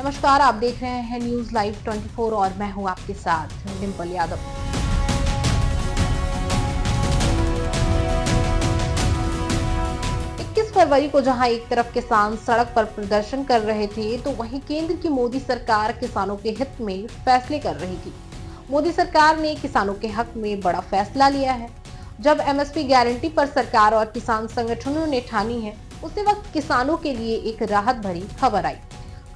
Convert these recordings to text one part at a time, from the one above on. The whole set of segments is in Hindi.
नमस्कार, आप देख रहे हैं न्यूज लाइव 24 और मैं हूं आपके साथ डिम्पल यादव। फरवरी को जहां एक तरफ किसान सड़क पर प्रदर्शन कर रहे थे, तो वहीं केंद्र की मोदी सरकार किसानों के हित में फैसले कर रही थी। मोदी सरकार ने किसानों के हक में बड़ा फैसला लिया है। जब एमएसपी गारंटी पर सरकार और किसान संगठनों ने ठानी है, उसी वक्त किसानों के लिए एक राहत भरी खबर आई।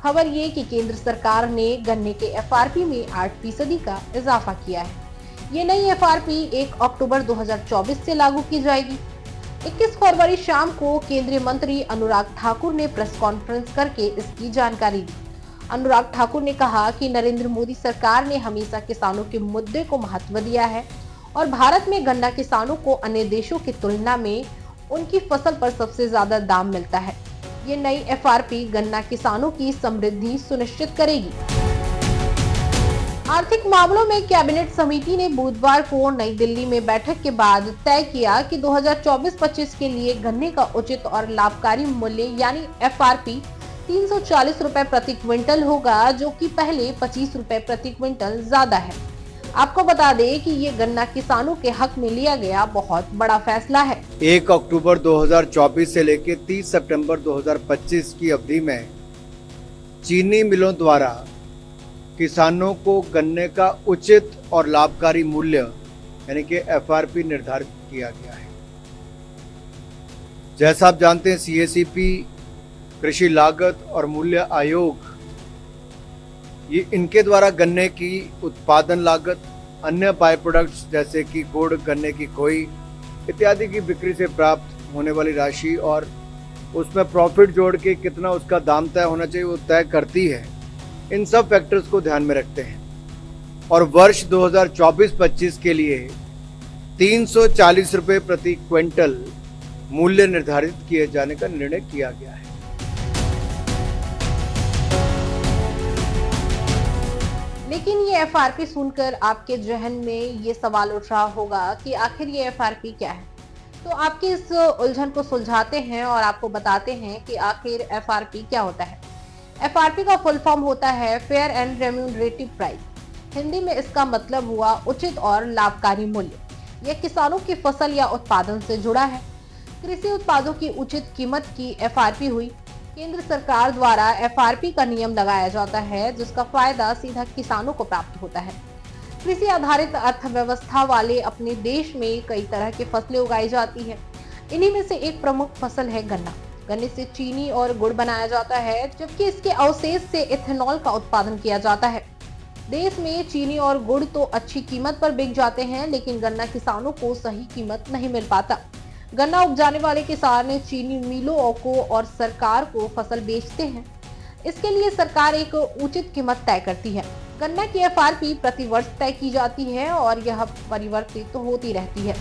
खबर ये कि केंद्र सरकार ने गन्ने के एफआरपी में 8% का इजाफा किया है। ये नई एफआरपी 1 अक्टूबर 2024 से लागू की जाएगी। 21 फरवरी शाम को केंद्रीय मंत्री अनुराग ठाकुर ने प्रेस कॉन्फ्रेंस करके इसकी जानकारी दी। अनुराग ठाकुर ने कहा कि नरेंद्र मोदी सरकार ने हमेशा किसानों के मुद्दे को महत्व दिया है और भारत में गन्ना किसानों को अन्य देशों की तुलना में उनकी फसल पर सबसे ज्यादा दाम मिलता है। ये नई एफआरपी गन्ना किसानों की समृद्धि सुनिश्चित करेगी। आर्थिक मामलों में कैबिनेट समिति ने बुधवार को नई दिल्ली में बैठक के बाद तय किया कि 2024-25 के लिए गन्ने का उचित और लाभकारी मूल्य यानी एफआरपी 340 रुपए प्रति क्विंटल होगा, जो कि पहले 25 रुपए प्रति क्विंटल ज्यादा है। आपको बता दें कि ये गन्ना किसानों के हक में लिया गया बहुत बड़ा फैसला है। 1 अक्टूबर 2024 से लेकर 30 सितंबर 2025 की अवधि में चीनी मिलों द्वारा किसानों को गन्ने का उचित और लाभकारी मूल्य यानी कि एफआरपी निर्धारित किया गया है। जैसा आप जानते हैं, सीएसीपी, कृषि लागत और मूल्य आयोग, ये इनके द्वारा गन्ने की उत्पादन लागत, अन्य बाय प्रोडक्ट्स जैसे कि गुड़, गन्ने की खोई इत्यादि की बिक्री से प्राप्त होने वाली राशि और उसमें प्रॉफिट जोड़ के कितना उसका दाम तय होना चाहिए वो तय करती है। इन सब फैक्टर्स को ध्यान में रखते हैं और वर्ष 2024-25 के लिए 340 रुपए प्रति क्विंटल मूल्य निर्धारित किए जाने का निर्णय किया गया है। लेकिन ये एफआरपी सुनकर आपके जहन में ये सवाल उठ रहा होगा कि आखिर ये एफआरपी क्या है। तो आपकी इस उलझन को सुलझाते हैं और आपको बताते हैं कि आखिर एफआरपी क्या होता है। एफआरपी का फुल फॉर्म होता है fair and remunerative price. Hindi में इसका मतलब हुआ उचित और लाभकारी मूल्य। यह किसानों की फसल या उत्पादन से जुड़ा है। कृषि उत्पादों की उचित कीमत की एफआरपी हुई। केंद्र सरकार द्वारा एफआरपी का नियम लगाया जाता है, जिसका फायदा सीधा किसानों को प्राप्त होता है। कृषि आधारित अर्थव्यवस्था वाले अपने देश में कई तरह की फसलें उगाई जाती है। इन्हीं में से एक प्रमुख फसल है गन्ना। गन्ने से चीनी और गुड़ बनाया जाता है, जबकि इसके अवशेष से इथेनॉल का उत्पादन किया जाता है। देश में चीनी और गुड़ तो अच्छी कीमत पर बिक जाते हैं, लेकिन गन्ना किसानों को सही कीमत नहीं मिल पाता। गन्ना उपजाने वाले किसान चीनी मिलों को और सरकार को फसल बेचते हैं। इसके लिए सरकार एक उचित कीमत तय करती है। गन्ना की एफआरपी प्रति वर्ष तय की जाती है और यह परिवर्तित होती रहती है।